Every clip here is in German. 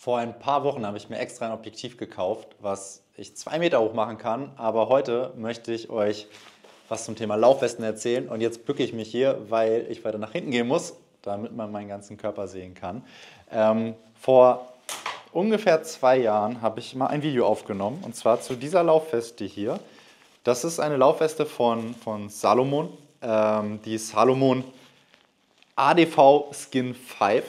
Vor ein paar Wochen habe ich mir extra ein Objektiv gekauft, was ich 2 Meter hoch machen kann. Aber heute möchte ich euch was zum Thema Laufwesten erzählen. Und jetzt bücke ich mich hier, weil ich weiter nach hinten gehen muss, damit man meinen ganzen Körper sehen kann. Vor ungefähr 2 Jahren habe ich mal ein Video aufgenommen. Und zwar zu dieser Laufweste hier. Das ist eine Laufweste von Salomon. Die Salomon ADV Skin 5.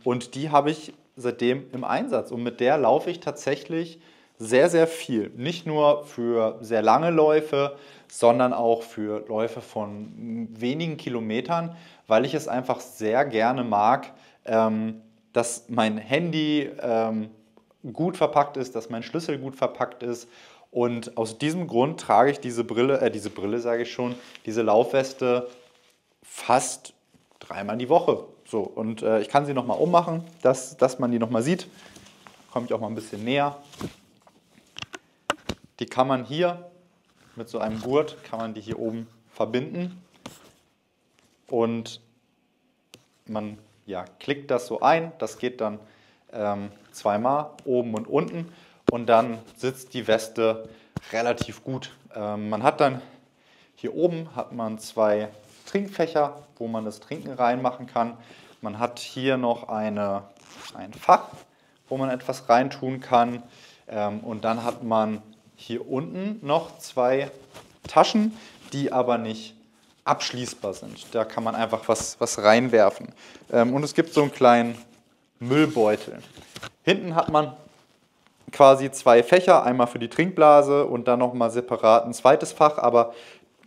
Und die habe ich seitdem im Einsatz. Und mit der laufe ich tatsächlich sehr, sehr viel. Nicht nur für sehr lange Läufe, sondern auch für Läufe von wenigen Kilometern, weil ich es einfach sehr gerne mag, dass mein Handy gut verpackt ist, dass mein Schlüssel gut verpackt ist. Und aus diesem Grund trage ich diese Brille sage ich schon, diese Laufweste fast 3-mal die Woche. So, und ich kann sie nochmal ummachen, dass man die nochmal sieht. Komme ich auch mal ein bisschen näher. Die kann man hier mit so einem Gurt, kann man die hier oben verbinden. Und man klickt das so ein. Das geht dann 2-mal, oben und unten. Und dann sitzt die Weste relativ gut. Man hat dann hier oben hat man 2 Trinkfächer, wo man das Trinken reinmachen kann. Man hat hier noch ein Fach, wo man etwas reintun kann. Und dann hat man hier unten noch 2 Taschen, die aber nicht abschließbar sind. Da kann man einfach was reinwerfen. Und es gibt so einen kleinen Müllbeutel. Hinten hat man quasi 2 Fächer, einmal für die Trinkblase und dann nochmal separat ein zweites Fach, aber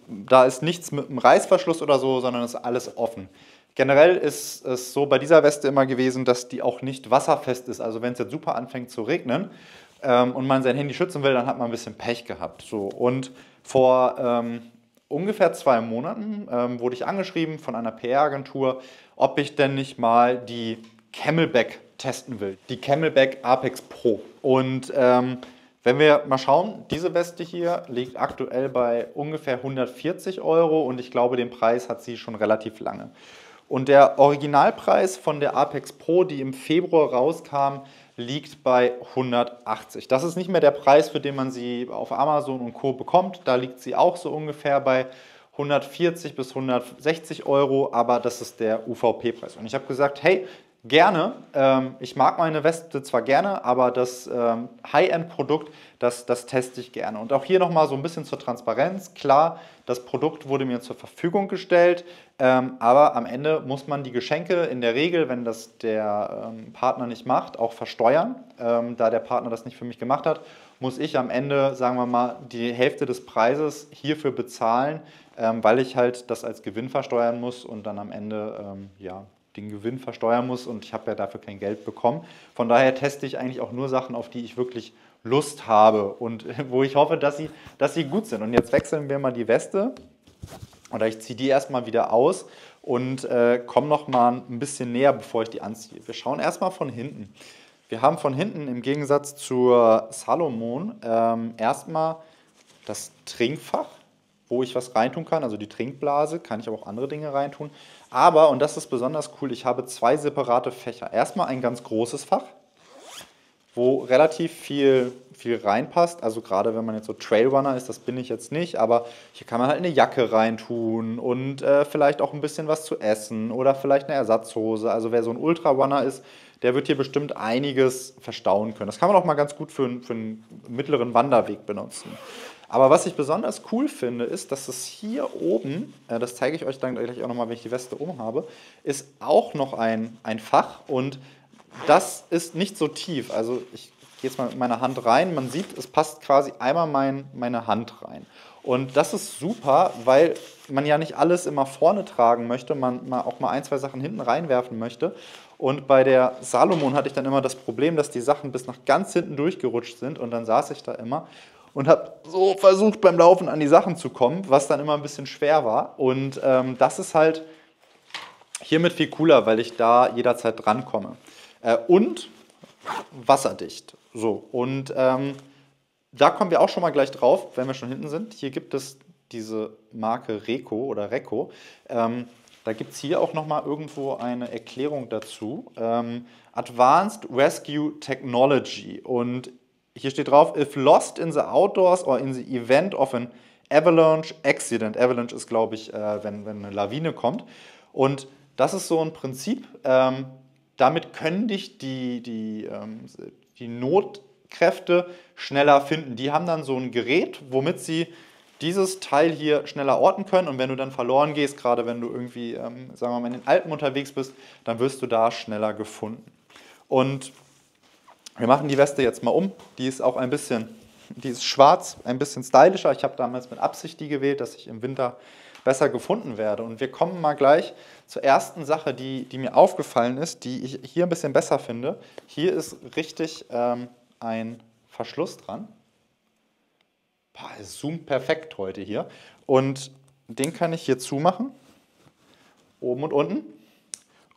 da ist nichts mit einem Reißverschluss oder so, sondern ist alles offen. Generell ist es so bei dieser Weste immer gewesen, dass die auch nicht wasserfest ist. Also wenn es jetzt super anfängt zu regnen und man sein Handy schützen will, dann hat man ein bisschen Pech gehabt. So. Und vor ungefähr 2 Monaten wurde ich angeschrieben von einer PR-Agentur, ob ich denn nicht mal die CamelBak testen will. Die CamelBak Apex Pro. Und wenn wir mal schauen, diese Weste hier liegt aktuell bei ungefähr 140 € und ich glaube, den Preis hat sie schon relativ lange. Und der Originalpreis von der Apex Pro, die im Februar rauskam, liegt bei 180. Das ist nicht mehr der Preis, für den man sie auf Amazon und Co. bekommt. Da liegt sie auch so ungefähr bei 140 bis 160 €, aber das ist der UVP-Preis. Und ich habe gesagt, hey, gerne. Ich mag meine Weste zwar gerne, aber das High-End-Produkt, das teste ich gerne. Und auch hier nochmal so ein bisschen zur Transparenz. Klar, das Produkt wurde mir zur Verfügung gestellt, aber am Ende muss man die Geschenke in der Regel, wenn das der Partner nicht macht, auch versteuern. Da der Partner das nicht für mich gemacht hat, muss ich am Ende, sagen wir mal, die Hälfte des Preises hierfür bezahlen, weil ich halt das als Gewinn versteuern muss und dann am Ende, den Gewinn versteuern muss und ich habe ja dafür kein Geld bekommen. Von daher teste ich eigentlich auch nur Sachen, auf die ich wirklich Lust habe und wo ich hoffe, dass sie gut sind. Und jetzt wechseln wir mal die Weste oder ich ziehe die erstmal wieder aus und komme noch mal ein bisschen näher, bevor ich die anziehe. Wir schauen erstmal von hinten. Wir haben von hinten im Gegensatz zur Salomon erstmal das Trinkfach, wo ich was reintun kann, also die Trinkblase, kann ich aber auch andere Dinge reintun. Aber, und das ist besonders cool, ich habe 2 separate Fächer. Erstmal ein ganz großes Fach, wo relativ viel reinpasst. Also gerade wenn man jetzt so Trailrunner ist, das bin ich jetzt nicht, aber hier kann man halt eine Jacke reintun und vielleicht auch ein bisschen was zu essen oder vielleicht eine Ersatzhose. Also wer so ein Ultrarunner ist, der wird hier bestimmt einiges verstauen können. Das kann man auch mal ganz gut für einen mittleren Wanderweg benutzen. Aber was ich besonders cool finde, ist, dass es hier oben, das zeige ich euch dann gleich auch nochmal, wenn ich die Weste habe, ist auch noch ein Fach und das ist nicht so tief. Also ich gehe jetzt mal mit meiner Hand rein, man sieht, es passt quasi einmal meine Hand rein. Und das ist super, weil man ja nicht alles immer vorne tragen möchte, man auch mal 1, 2 Sachen hinten reinwerfen möchte. Und bei der Salomon hatte ich dann immer das Problem, dass die Sachen bis nach ganz hinten durchgerutscht sind und dann saß ich da immer und habe so versucht beim Laufen an die Sachen zu kommen, was dann immer ein bisschen schwer war. Und das ist halt hiermit viel cooler, weil ich da jederzeit drankomme. Und wasserdicht. So, und da kommen wir auch schon mal gleich drauf, wenn wir schon hinten sind. Hier gibt es diese Marke Reco oder Reco. Da gibt es hier auch nochmal irgendwo eine Erklärung dazu. Advanced Rescue Technology. Und hier steht drauf, if lost in the outdoors or in the event of an avalanche accident. Avalanche ist, glaube ich, wenn eine Lawine kommt. Und das ist so ein Prinzip, damit können dich die Notkräfte schneller finden. Die haben dann so ein Gerät, womit sie dieses Teil hier schneller orten können, und wenn du dann verloren gehst, gerade wenn du irgendwie, sagen wir mal, in den Alpen unterwegs bist, dann wirst du da schneller gefunden. Und wir machen die Weste jetzt mal um. Die ist auch die ist schwarz, ein bisschen stylischer. Ich habe damals mit Absicht die gewählt, dass ich im Winter besser gefunden werde. Und wir kommen mal gleich zur ersten Sache, die mir aufgefallen ist, die ich hier ein bisschen besser finde. Hier ist richtig ein Verschluss dran. Es zoomt perfekt heute hier. Und den kann ich hier zumachen, oben und unten.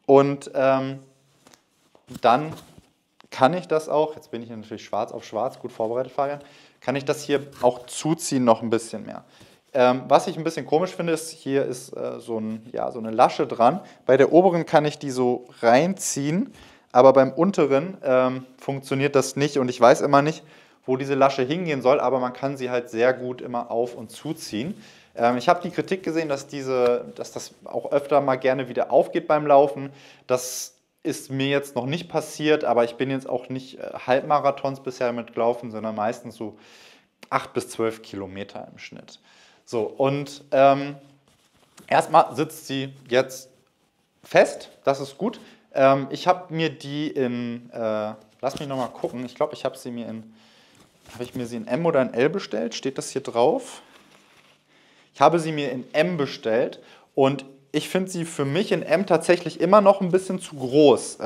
Und dann kann ich das auch, jetzt bin ich natürlich schwarz auf schwarz, gut vorbereitet, Fabian, kann ich das hier auch zuziehen noch ein bisschen mehr. Was ich ein bisschen komisch finde, ist, hier ist so eine Lasche dran. Bei der oberen kann ich die so reinziehen, aber beim unteren funktioniert das nicht, und ich weiß immer nicht, wo diese Lasche hingehen soll, aber man kann sie halt sehr gut immer auf- und zuziehen. Ich habe die Kritik gesehen, dass das auch öfter mal gerne wieder aufgeht beim Laufen. Das ist mir jetzt noch nicht passiert, aber ich bin jetzt auch nicht Halbmarathons bisher mitgelaufen, sondern meistens so 8 bis 12 Kilometer im Schnitt. So, und erstmal sitzt sie jetzt fest, das ist gut. Ich habe mir die lass mich nochmal gucken, ich glaube, habe ich mir sie in M oder in L bestellt? Steht das hier drauf? Ich habe sie mir in M bestellt, und ich finde sie für mich in M tatsächlich immer noch ein bisschen zu groß.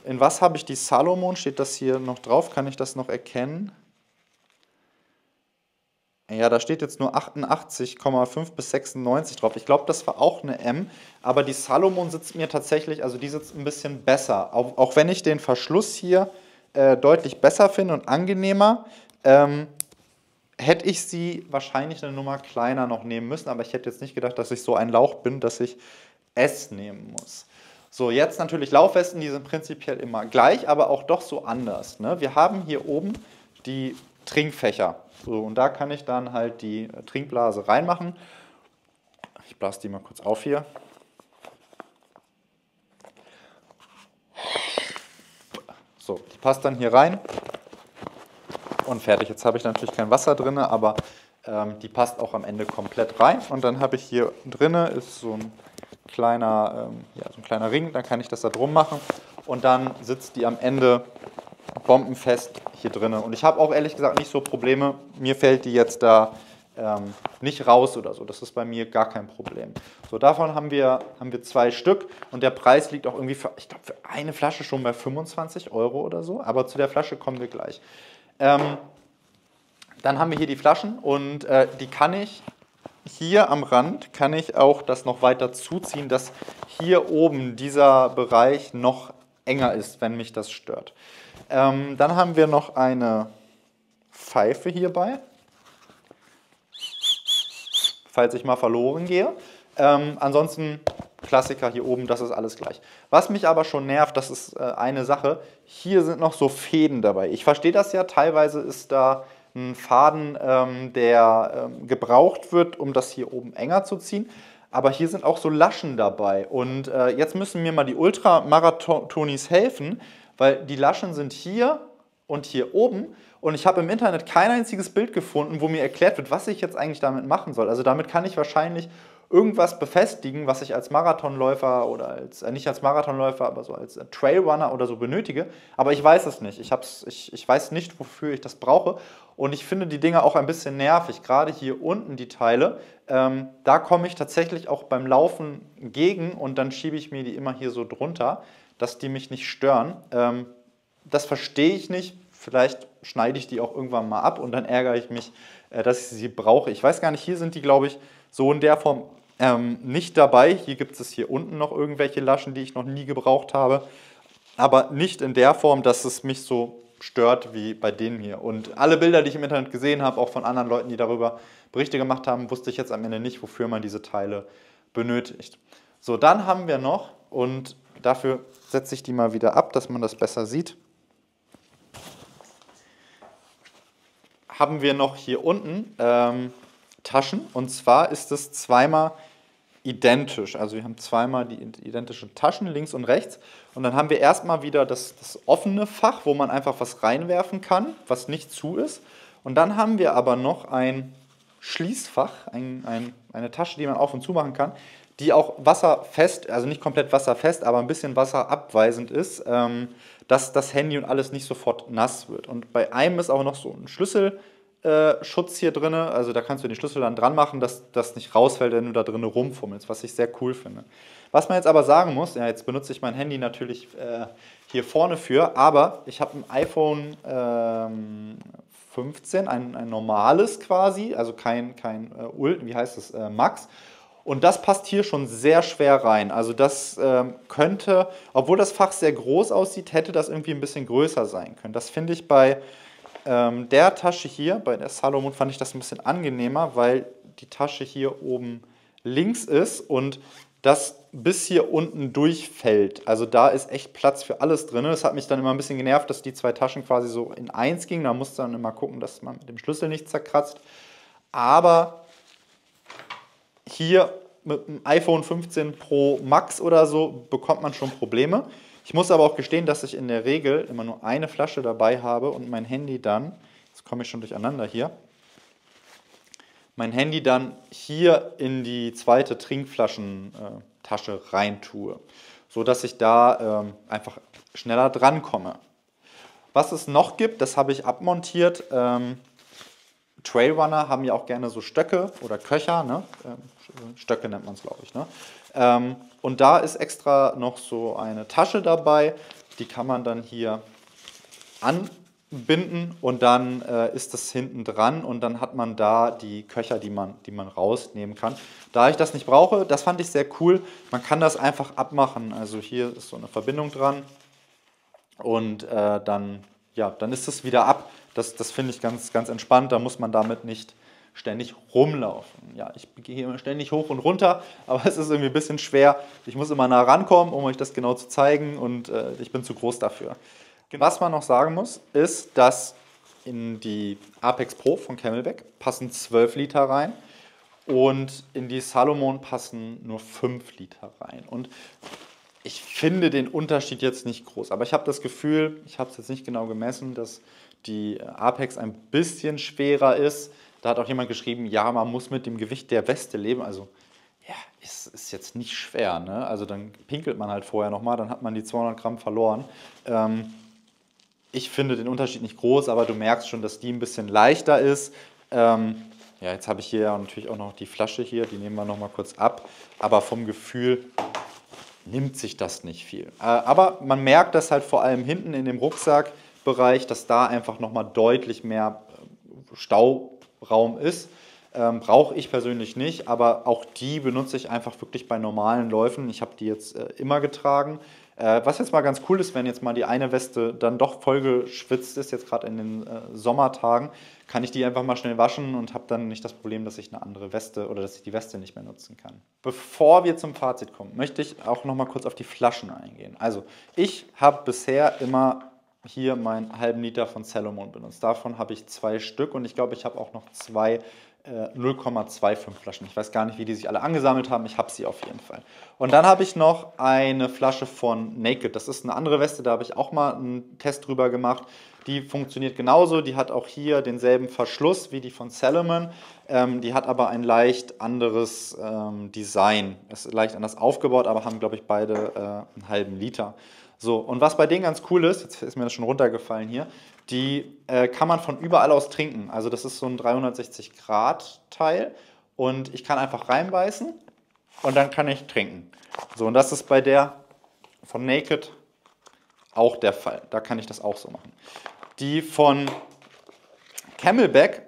In was habe ich die Salomon? Steht das hier noch drauf? Kann ich das noch erkennen? Ja, da steht jetzt nur 88,5 bis 96 drauf. Ich glaube, das war auch eine M, aber die Salomon sitzt mir tatsächlich, also die sitzt ein bisschen besser. Auch wenn ich den Verschluss hier deutlich besser finde und angenehmer, hätte ich sie wahrscheinlich eine Nummer kleiner noch nehmen müssen, aber ich hätte jetzt nicht gedacht, dass ich so ein Lauch bin, dass ich S nehmen muss. So, jetzt natürlich Laufwesten, die sind prinzipiell immer gleich, aber auch doch so anders. Ne? Wir haben hier oben die Trinkfächer. So, und da kann ich dann halt die Trinkblase reinmachen. Ich blase die mal kurz auf hier. So, die passt dann hier rein und fertig. Jetzt habe ich natürlich kein Wasser drin, aber die passt auch am Ende komplett rein. Und dann habe ich hier drin ist so ein kleiner Ring, dann kann ich das da drum machen, und dann sitzt die am Ende bombenfest hier drin. Und ich habe auch ehrlich gesagt nicht so Probleme, mir fällt die jetzt da nicht raus oder so. Das ist bei mir gar kein Problem. So, davon haben wir 2 Stück, und der Preis liegt auch irgendwie ich glaube, für eine Flasche schon bei 25 € oder so, aber zu der Flasche kommen wir gleich. Dann haben wir hier die Flaschen, und die kann ich hier am Rand, kann ich auch das noch weiter zuziehen, dass hier oben dieser Bereich noch enger ist, wenn mich das stört. Dann haben wir noch eine Pfeife hierbei, falls ich mal verloren gehe. Ansonsten Klassiker hier oben, das ist alles gleich. Was mich aber schon nervt, das ist eine Sache, hier sind noch so Fäden dabei. Ich verstehe das ja, teilweise ist da ein Faden, der gebraucht wird, um das hier oben enger zu ziehen. Aber hier sind auch so Laschen dabei. Und jetzt müssen mir mal die Ultramarathonis helfen, weil die Laschen sind hier und hier oben. Und ich habe im Internet kein einziges Bild gefunden, wo mir erklärt wird, was ich jetzt eigentlich damit machen soll. Also damit kann ich wahrscheinlich irgendwas befestigen, was ich als Marathonläufer oder nicht als Marathonläufer, aber so als Trailrunner oder so benötige. Aber ich weiß es nicht. Ich weiß nicht, wofür ich das brauche. Und ich finde die Dinger auch ein bisschen nervig. Gerade hier unten die Teile, da komme ich tatsächlich auch beim Laufen gegen, und dann schiebe ich mir die immer hier so drunter, dass die mich nicht stören. Das verstehe ich nicht. Vielleicht schneide ich die auch irgendwann mal ab, und dann ärgere ich mich, dass ich sie brauche. Ich weiß gar nicht, hier sind die, glaube ich, so in der Form nicht dabei. Hier gibt es hier unten noch irgendwelche Laschen, die ich noch nie gebraucht habe, aber nicht in der Form, dass es mich so stört wie bei denen hier. Und alle Bilder, die ich im Internet gesehen habe, auch von anderen Leuten, die darüber Berichte gemacht haben, wusste ich jetzt am Ende nicht, wofür man diese Teile benötigt. So, dann haben wir noch, und dafür setze ich die mal wieder ab, dass man das besser sieht, haben wir noch hier unten Taschen. Und zwar ist es zweimal identisch. Also wir haben zweimal die identischen Taschen, links und rechts. Und dann haben wir erstmal wieder das offene Fach, wo man einfach was reinwerfen kann, was nicht zu ist. Und dann haben wir aber noch ein Schließfach, eine Tasche, die man auf und zu machen kann, die auch wasserfest, also nicht komplett wasserfest, aber ein bisschen wasserabweisend ist, dass das Handy und alles nicht sofort nass wird. Und bei einem ist auch noch so ein Schlüsselschutz hier drin, also da kannst du den Schlüssel dann dran machen, dass das nicht rausfällt, wenn du da drin rumfummelst, was ich sehr cool finde. Was man jetzt aber sagen muss, ja, jetzt benutze ich mein Handy natürlich hier vorne für, aber ich habe ein iPhone 15, ein normales quasi, also kein wie heißt es, Max. Und das passt hier schon sehr schwer rein. Also das könnte, obwohl das Fach sehr groß aussieht, hätte das irgendwie ein bisschen größer sein können. Das finde ich bei der Tasche hier, bei der Salomon, fand ich das ein bisschen angenehmer, weil die Tasche hier oben links ist und das bis hier unten durchfällt. Also da ist echt Platz für alles drin. Das hat mich dann immer ein bisschen genervt, dass die zwei Taschen quasi so in eins gingen. Da musste dann immer gucken, dass man mit dem Schlüssel nicht zerkratzt. Aber hier mit dem iPhone 15 Pro Max oder so bekommt man schon Probleme. Ich muss aber auch gestehen, dass ich in der Regel immer nur eine Flasche dabei habe und mein Handy dann, jetzt komme ich schon durcheinander hier, mein Handy dann hier in die zweite Trinkflaschentasche reintue, sodass ich da einfach schneller drankomme. Was es noch gibt, das habe ich abmontiert. Trailrunner haben ja auch gerne so Stöcke oder Köcher, ne? Stöcke nennt man es, glaube ich. Ne? Und da ist extra noch so eine Tasche dabei, die kann man dann hier anbinden und dann ist das hinten dran und dann hat man da die Köcher, die man rausnehmen kann. Da ich das nicht brauche, das fand ich sehr cool, man kann das einfach abmachen. Also hier ist so eine Verbindung dran und dann ist es wieder ab. Das finde ich ganz, ganz entspannt, da muss man damit nicht ständig rumlaufen. Ja, ich gehe hier immer ständig hoch und runter, aber es ist irgendwie ein bisschen schwer. Ich muss immer nah rankommen, um euch das genau zu zeigen und ich bin zu groß dafür. Was man noch sagen muss, ist, dass in die Apex Pro von Camelback passen 12 Liter rein und in die Salomon passen nur 5 Liter rein. Und ich finde den Unterschied jetzt nicht groß, aber ich habe das Gefühl, ich habe es jetzt nicht genau gemessen, dass die Apex ein bisschen schwerer ist. Da hat auch jemand geschrieben, ja, man muss mit dem Gewicht der Weste leben. Also, ja, ist jetzt nicht schwer, ne? Also dann pinkelt man halt vorher nochmal, dann hat man die 200 Gramm verloren. Ich finde den Unterschied nicht groß, aber du merkst schon, dass die ein bisschen leichter ist. Ja, jetzt habe ich hier natürlich auch noch die Flasche hier, die nehmen wir nochmal kurz ab. Aber vom Gefühl nimmt sich das nicht viel. Aber man merkt das halt vor allem hinten in dem Rucksackbereich, dass da einfach nochmal deutlich mehr Stauraum ist. Brauche ich persönlich nicht, aber auch die benutze ich einfach wirklich bei normalen Läufen. Ich habe die jetzt immer getragen. Was jetzt mal ganz cool ist, wenn jetzt mal die eine Weste dann doch vollgeschwitzt ist, jetzt gerade in den Sommertagen, kann ich die einfach mal schnell waschen und habe dann nicht das Problem, dass ich eine andere Weste oder dass ich die Weste nicht mehr nutzen kann. Bevor wir zum Fazit kommen, möchte ich auch noch mal kurz auf die Flaschen eingehen. Also ich habe bisher immer hier meinen halben Liter von Salomon benutzt. Davon habe ich 2 Stück und ich glaube, ich habe auch noch 2 0,25 Flaschen. Ich weiß gar nicht, wie die sich alle angesammelt haben. Ich habe sie auf jeden Fall. Und dann habe ich noch eine Flasche von Naked. Das ist eine andere Weste, da habe ich auch mal einen Test drüber gemacht. Die funktioniert genauso. Die hat auch hier denselben Verschluss wie die von Salomon. Die hat aber ein leicht anderes Design. Ist leicht anders aufgebaut, aber haben, glaube ich, beide einen halben Liter. So, und was bei denen ganz cool ist, jetzt ist mir das schon runtergefallen hier, die kann man von überall aus trinken. Also das ist so ein 360-Grad-Teil und ich kann einfach reinbeißen und dann kann ich trinken. So, und das ist bei der von Naked auch der Fall. Da kann ich das auch so machen. Die von Camelback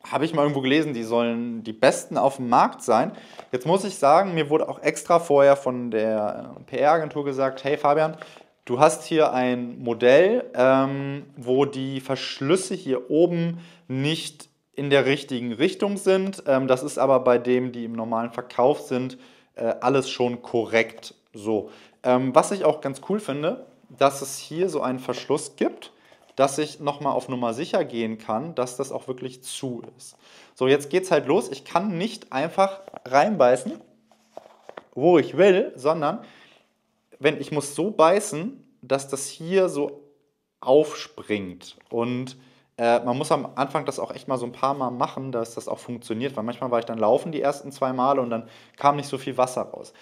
habe ich mal irgendwo gelesen, die sollen die besten auf dem Markt sein. Jetzt muss ich sagen, mir wurde auch extra vorher von der PR-Agentur gesagt, hey Fabian, du hast hier ein Modell, wo die Verschlüsse hier oben nicht in der richtigen Richtung sind. Das ist aber bei dem, die im normalen Verkauf sind, alles schon korrekt. So. Was ich auch ganz cool finde, dass es hier so einen Verschluss gibt, dass ich nochmal auf Nummer sicher gehen kann, dass das auch wirklich zu ist. So, jetzt geht's halt los. Ich kann nicht einfach reinbeißen, wo ich will, sondern ich muss so beißen, dass das hier so aufspringt. Und man muss am Anfang das auch echt mal so ein paar Mal machen, dass das auch funktioniert, weil manchmal war ich dann laufen die ersten 2 Male und dann kam nicht so viel Wasser raus.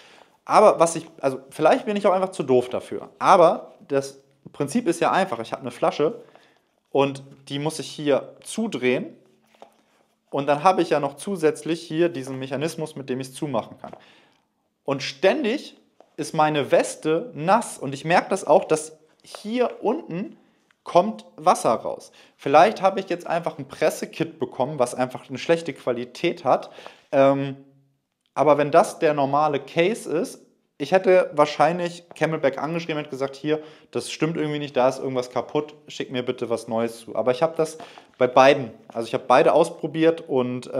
Aber also vielleicht bin ich auch einfach zu doof dafür. Aber das Prinzip ist ja einfach. Ich habe eine Flasche und die muss ich hier zudrehen. Und dann habe ich ja noch zusätzlich hier diesen Mechanismus, mit dem ich es zumachen kann. Und ständig ist meine Weste nass. Und ich merke das auch, dass hier unten kommt Wasser raus. Vielleicht habe ich jetzt einfach ein Pressekit bekommen, was einfach eine schlechte Qualität hat. Aber wenn das der normale Case ist, ich hätte wahrscheinlich Camelback angeschrieben und gesagt, hier, das stimmt irgendwie nicht, da ist irgendwas kaputt, schick mir bitte was Neues zu. Aber ich habe das bei beiden, also ich habe beide ausprobiert und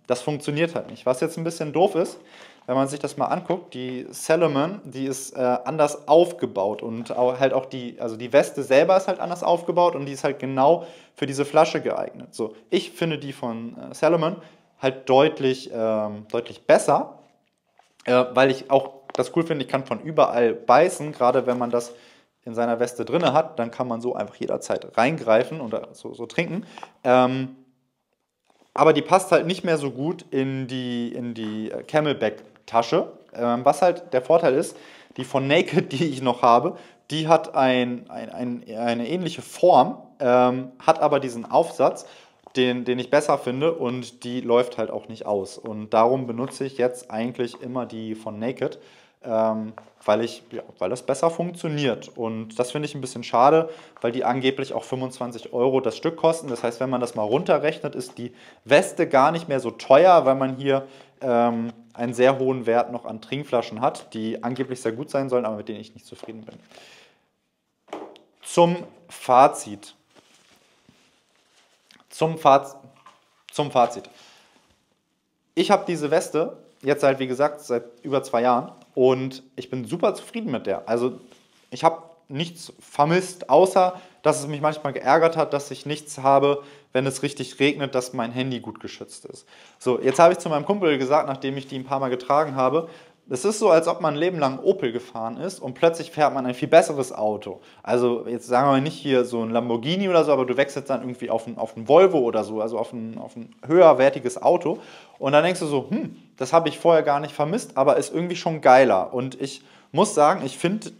das funktioniert halt nicht. Was jetzt ein bisschen doof ist, wenn man sich das mal anguckt, die Salomon, die ist anders aufgebaut und halt auch also die Weste selber ist halt anders aufgebaut und die ist halt genau für diese Flasche geeignet. So, ich finde die von Salomon halt deutlich besser, weil ich auch das cool finde, ich kann von überall beißen, gerade wenn man das in seiner Weste drin hat, dann kann man so einfach jederzeit reingreifen oder so trinken. Aber die passt halt nicht mehr so gut in die Camelback-Tasche. Was halt der Vorteil ist, die von Naked, die ich noch habe, die hat eine ähnliche Form, hat aber diesen Aufsatz, den ich besser finde und die läuft halt auch nicht aus. Und darum benutze ich jetzt eigentlich immer die von Naked, weil das besser funktioniert. Und das finde ich ein bisschen schade, weil die angeblich auch 25 € das Stück kosten. Das heißt, wenn man das mal runterrechnet, ist die Weste gar nicht mehr so teuer, weil man hier einen sehr hohen Wert noch an Trinkflaschen hat, die angeblich sehr gut sein sollen, aber mit denen ich nicht zufrieden bin. Zum Fazit. Ich habe diese Weste jetzt halt, wie gesagt, seit über 2 Jahren und ich bin super zufrieden mit der. Also ich habe nichts vermisst, außer dass es mich manchmal geärgert hat, dass ich nichts habe, wenn es richtig regnet, dass mein Handy gut geschützt ist. So, jetzt habe ich zu meinem Kumpel gesagt, nachdem ich die ein paar Mal getragen habe, es ist so, als ob man ein Leben lang Opel gefahren ist und plötzlich fährt man ein viel besseres Auto. Also jetzt sagen wir mal nicht hier so ein Lamborghini oder so, aber du wechselst dann irgendwie auf ein Volvo oder so, also auf ein höherwertiges Auto. Und dann denkst du so, das habe ich vorher gar nicht vermisst, aber ist irgendwie schon geiler. Und ich muss sagen, ich finde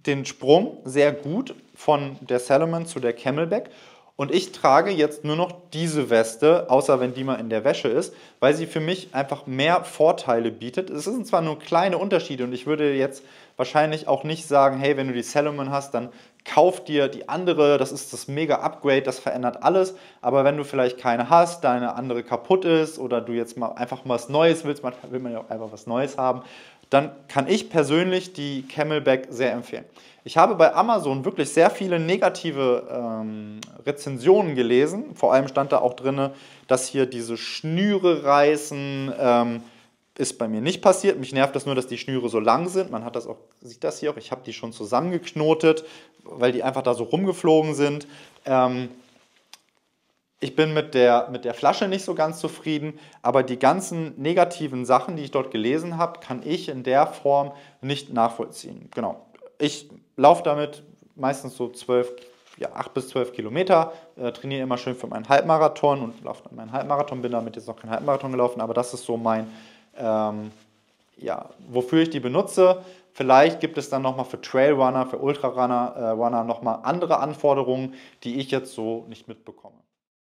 den Sprung sehr gut von der Salomon zu der Camelback. Und ich trage jetzt nur noch diese Weste, außer wenn die mal in der Wäsche ist, weil sie für mich einfach mehr Vorteile bietet. Es sind zwar nur kleine Unterschiede und ich würde jetzt wahrscheinlich auch nicht sagen, hey, wenn du die Salomon hast, dann kauf dir die andere, das ist das mega Upgrade, das verändert alles. Aber wenn du vielleicht keine hast, deine andere kaputt ist oder du jetzt mal einfach mal was Neues willst, manchmal will man ja auch einfach was Neues haben, dann kann ich persönlich die Camelback sehr empfehlen. Ich habe bei Amazon wirklich sehr viele negative Rezensionen gelesen. Vor allem stand da auch drin, dass hier diese Schnüre reißen. Ist bei mir nicht passiert. Mich nervt das nur, dass die Schnüre so lang sind. Man hat das auch, sieht das hier auch. Ich habe die schon zusammengeknotet, weil die einfach da so rumgeflogen sind. Ich bin mit der Flasche nicht so ganz zufrieden, aber die ganzen negativen Sachen, die ich dort gelesen habe, kann ich in der Form nicht nachvollziehen. Genau. Ich laufe damit meistens so 8 bis 12 Kilometer, trainiere immer schön für meinen Halbmarathon und laufe dann meinen Halbmarathon, bin damit jetzt noch keinen Halbmarathon gelaufen, aber das ist so mein, wofür ich die benutze. Vielleicht gibt es dann nochmal für Trailrunner, für Ultrarunner Runner nochmal andere Anforderungen, die ich jetzt so nicht mitbekomme.